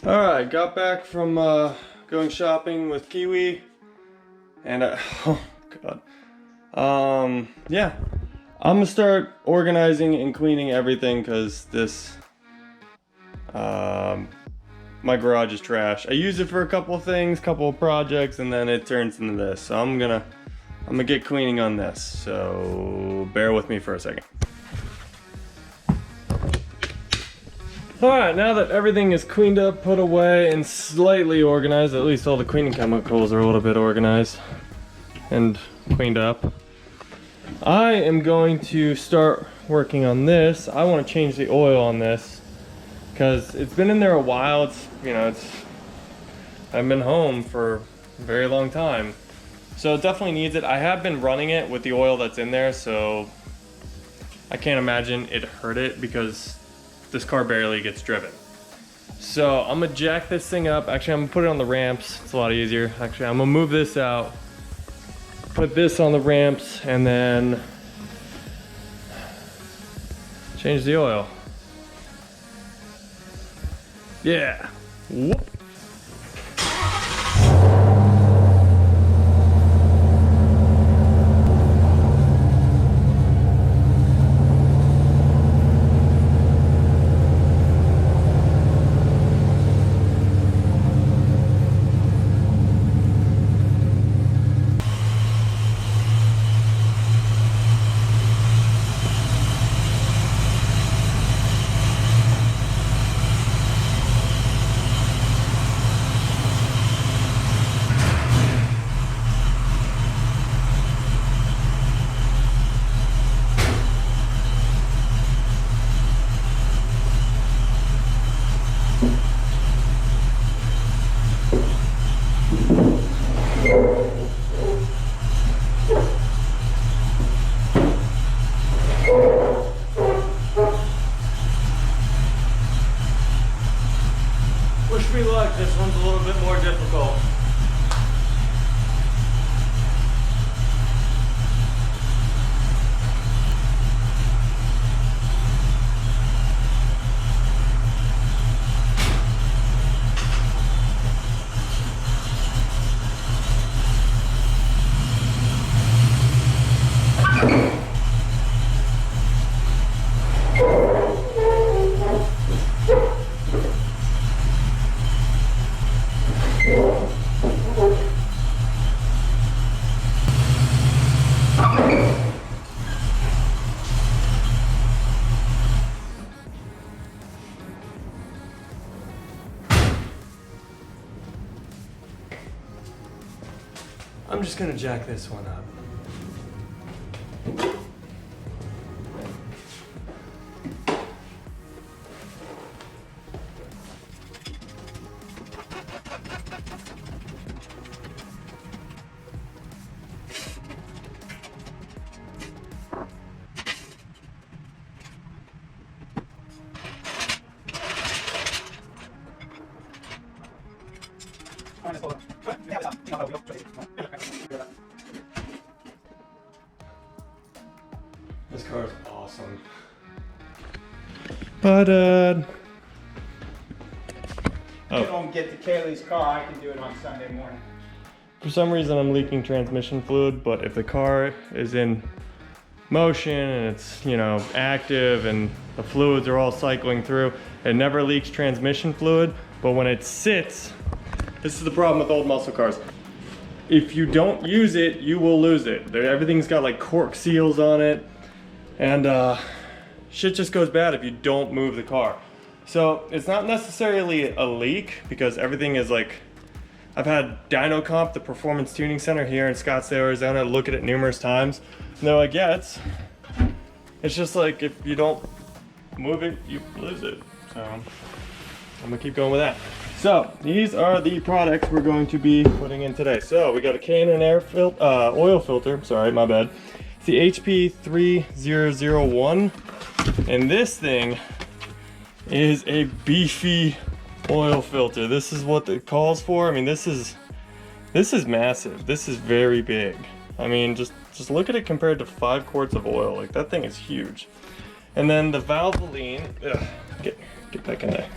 Alright, got back from going shopping with Kiwi, and oh god. Yeah. I'm gonna start organizing and cleaning everything because this, my garage is trash. I use it for a couple of things, couple of projects, and then it turns into this. So I'm gonna get cleaning on this. So bear with me for a second. Alright, now that everything is cleaned up, put away, and slightly organized, at least all the cleaning chemicals are a little bit organized and cleaned up, I am going to start working on this. I want to change the oil on this because it's been in there a while. I've been home for a very long time. So it definitely needs it. I have been running it with the oil that's in there, so I can't imagine it hurt it because this car barely gets driven. So I'm gonna jack this thing up. Actually, I'm gonna put it on the ramps. It's a lot easier. Actually, I'm gonna move this out, put this on the ramps, and then change the oil. Yeah. Whoop. Wish me luck, this one's a little bit more difficult. I'm just gonna jack this one up. This car is awesome. But If you don't get to Kaylee's car, I can do it on Sunday morning. for some reason I'm leaking transmission fluid, but if the car is in motion and it's, active and the fluids are all cycling through, it never leaks transmission fluid. But when it sits, this is the problem with old muscle cars. If you don't use it, you will lose it. Everything's got like cork seals on it, and shit just goes bad if you don't move the car. So it's not necessarily a leak because everything is like, I've had Dyno Comp, the performance tuning center here in Scottsdale, Arizona, look at it numerous times. And they're like, yeah, it's just like if you don't move it, you lose it. So I'm gonna keep going with that. So these are the products we're going to be putting in today. So we got a K&N oil filter, sorry, my bad. It's the HP 3001, and this thing is a beefy oil filter. This is what it calls for. I mean, this is massive. This is very big. I mean, just look at it compared to 5 quarts of oil. Like, that thing is huge. And then the Valvoline, get back in there.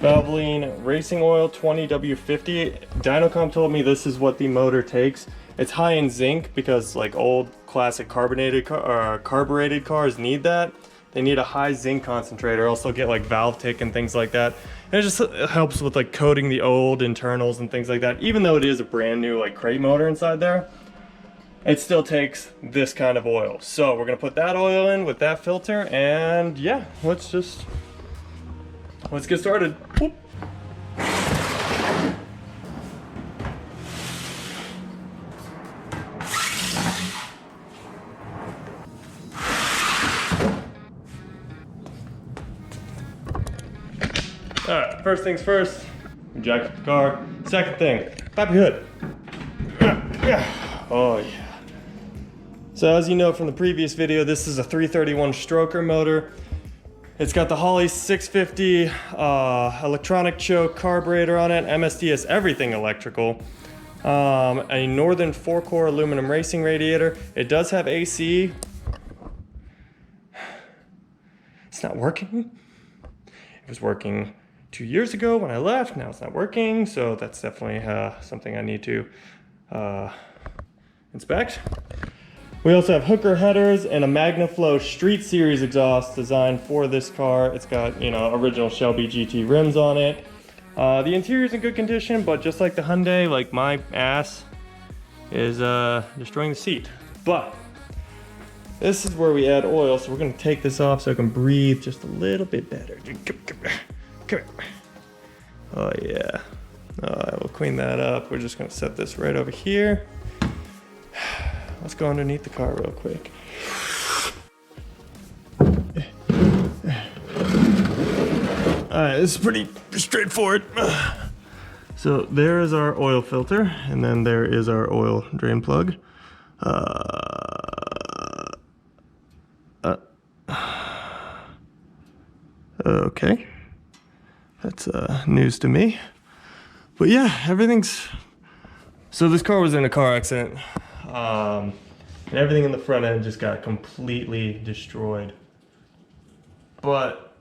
Valvoline Racing Oil 20W50. Dynocom told me this is what the motor takes. It's high in zinc because like old classic carbureted cars need that. They need a high zinc concentrator, else they'll get like valve tick and things like that. And it just helps with like coating the old internals and things like that. Even though it is a brand new like crate motor inside there, it still takes this kind of oil. So we're gonna put that oil in with that filter, and yeah, let's get started. Whoop. All right, first things first, jack up the car. Second thing, pop your hood. Oh yeah. So as you know from the previous video, this is a 331 stroker motor. It's got the Holley 650 electronic choke carburetor on it, MSDS everything electrical. A Northern 4-core aluminum racing radiator. It does have AC. It's not working. It was working 2 years ago when I left. Now it's not working, so that's definitely something I need to inspect. We also have hooker headers and a MagnaFlow Street Series exhaust designed for this car. It's got, you know, original Shelby GT rims on it. The interior's in good condition, but just like the Hyundai, like my ass is destroying the seat. But this is where we add oil, so we're gonna take this off so I can breathe just a little bit better. Come here. Oh yeah. We'll clean that up. We're just gonna set this right over here. Let's go underneath the car real quick. Alright, this is pretty straightforward. So there is our oil filter, and then there is our oil drain plug. Okay. That's news to me. But yeah, everything's... So this car was in a car accident. And everything in the front end just got completely destroyed. But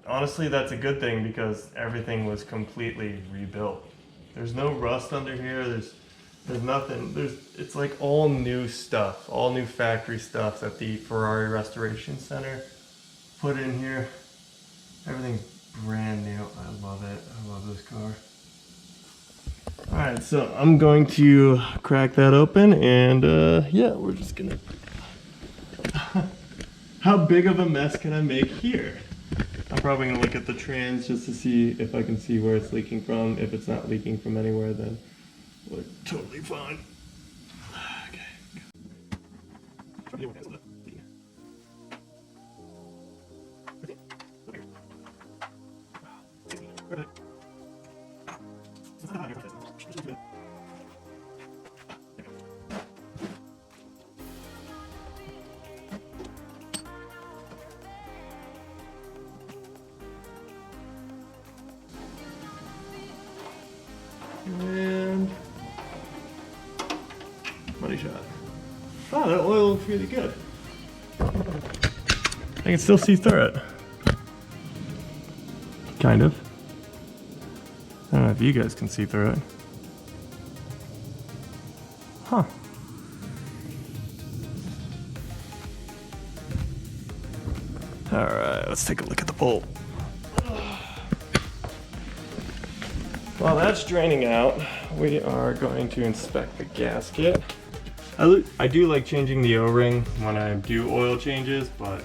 honestly, that's a good thing because everything was completely rebuilt. There's no rust under here. There's nothing. It's like all new stuff, all new factory stuff that the Ferrari Restoration Center put in here. Everything's brand new. I love it. I love this car. Alright, so I'm going to crack that open, and yeah, we're just gonna... How big of a mess can I make here? I'm probably gonna look at the trans just to see if I can see where it's leaking from. If it's not leaking from anywhere, then we're totally fine. Okay. And money shot. Oh, that oil looks really good. I can still see through it. Kind of. I don't know if you guys can see through it. Huh. Alright, let's take a look at the bolt. While that's draining out, we are going to inspect the gasket. I do like changing the O-ring when I do oil changes, but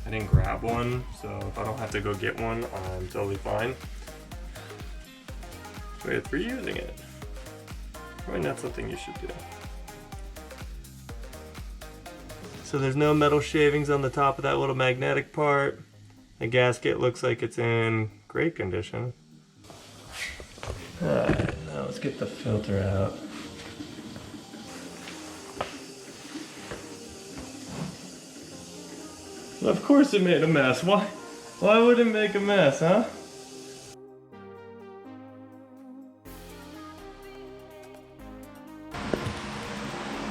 I didn't grab one, so if I don't have to go get one, I'm totally fine. But it's reusing it. Probably not something you should do. So there's no metal shavings on the top of that little magnetic part. The gasket looks like it's in great condition. Alright, now let's get the filter out. Well, of course it made a mess. Why would it make a mess, huh?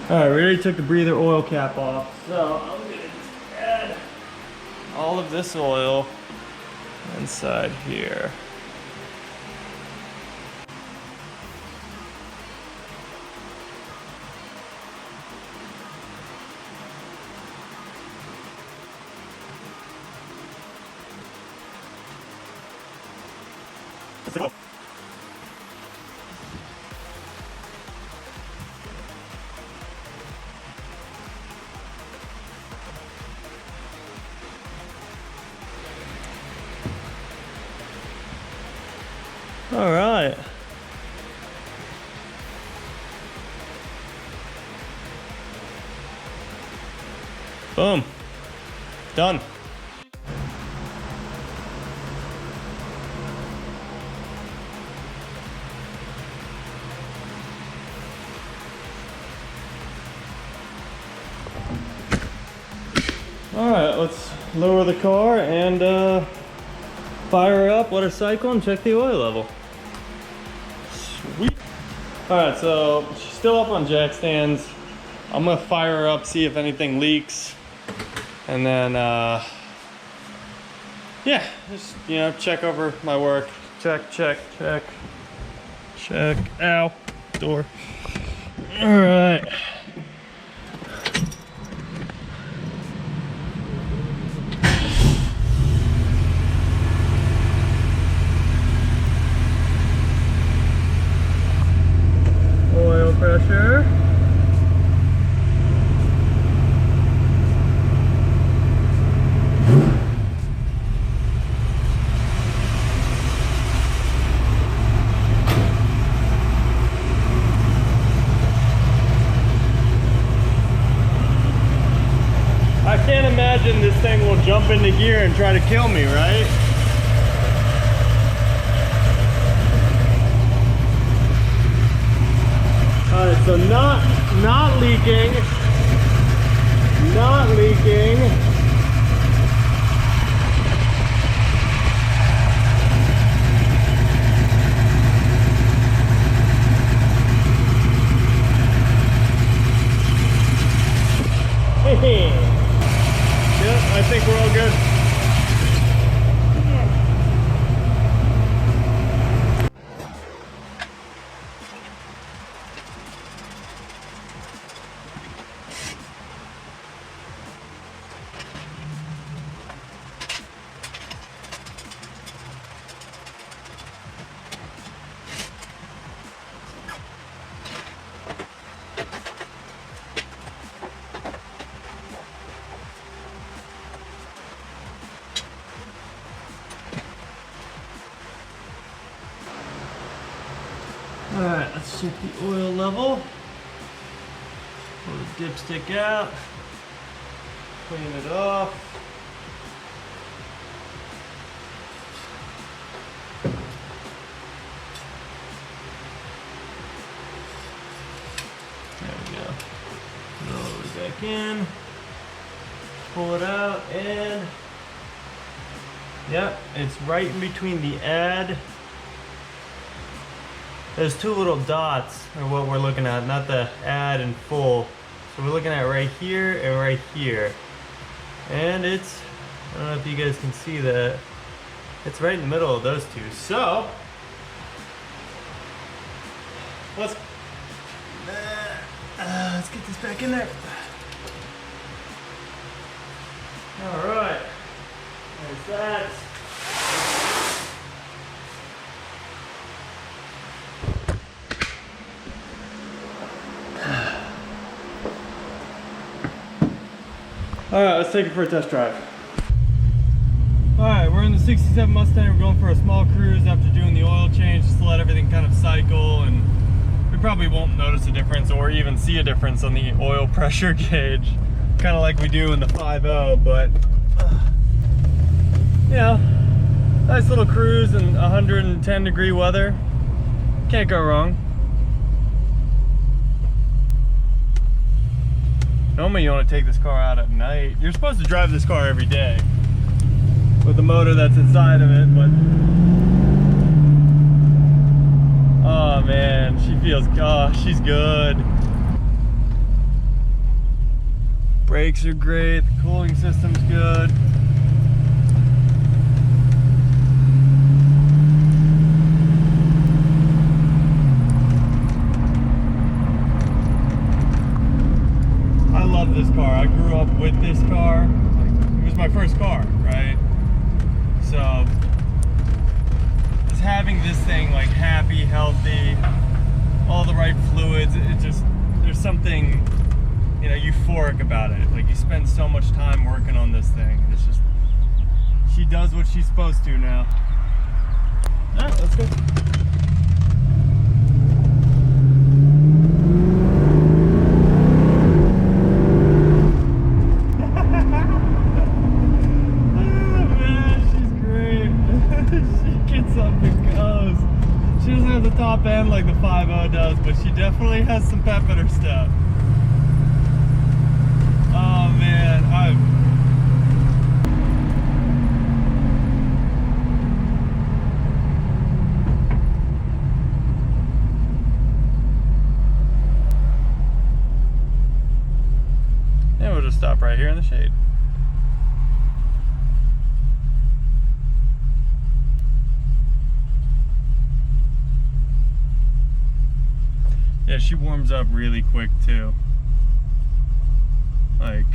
Alright, we already took the breather oil cap off. So I'm gonna just add all of this oil inside here. All right. Boom. Done. All right, let's lower the car and fire her up, let her cycle, and check the oil level. Sweet. All right, so she's still up on jack stands. I'm gonna fire her up, see if anything leaks, and then yeah, just check over my work. Check, check, check, check. Ow, door. All right. Oil pressure. I can't imagine this thing will jump into gear and try to kill me, right? Alright, so not leaking. Not leaking. Hey. Yep, I think we're all good. Alright, let's check the oil level. Pull the dipstick out. Clean it off. There we go. Roll it back in. Pull it out and yep, it's right in between the add. There's two little dots are what we're looking at, not the add and full. So we're looking at right here and right here. And it's, I don't know if you guys can see that, it's right in the middle of those two. So, let's get this back in there. All right, there's that. All right, let's take it for a test drive. All right, we're in the 67 Mustang. We're going for a small cruise after doing the oil change, just to let everything kind of cycle, and we probably won't notice a difference or even see a difference on the oil pressure gauge, kind of like we do in the 5.0, but yeah, nice little cruise in 110 degree weather. Can't go wrong. Normally you want to take this car out at night. You're supposed to drive this car every day with the motor that's inside of it, but oh man, she feels, oh, she's good. Brakes are great, the cooling system's good. I grew up with this car. Like, it was my first car, right? So just having this thing like happy, healthy, all the right fluids, it just, there's something, you know, euphoric about it. Like, you spend so much time working on this thing. It's just, she does what she's supposed to now. All right, let's go. She doesn't have the top end like the 5.0 does, but she definitely has some pep in her step. Oh man, yeah, we'll just stop right here in the shade. Yeah, she warms up really quick too. Like,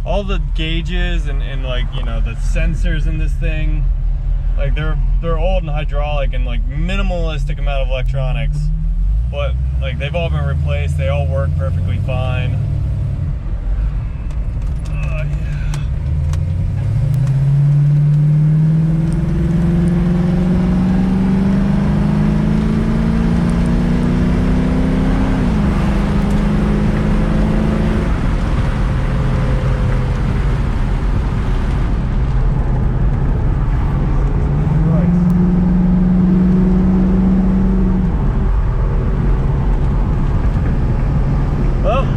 all the gauges and like, you know, the sensors in this thing, like they're old and hydraulic and like minimalistic amount of electronics, but like they've all been replaced. They all work perfectly fine. Oh yeah.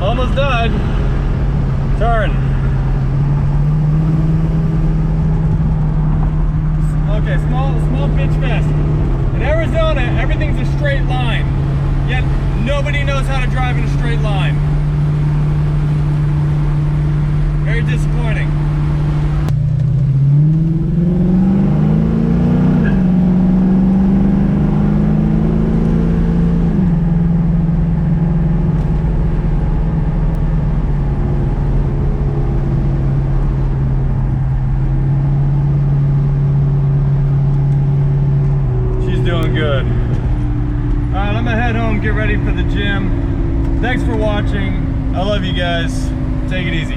Almost done. Turn. Okay, small pitch fast. In Arizona, everything's a straight line. Yet nobody knows how to drive in a straight line. Very disappointing. Doing good. All right, I'm gonna head home, get ready for the gym. Thanks for watching. I love you guys. Take it easy.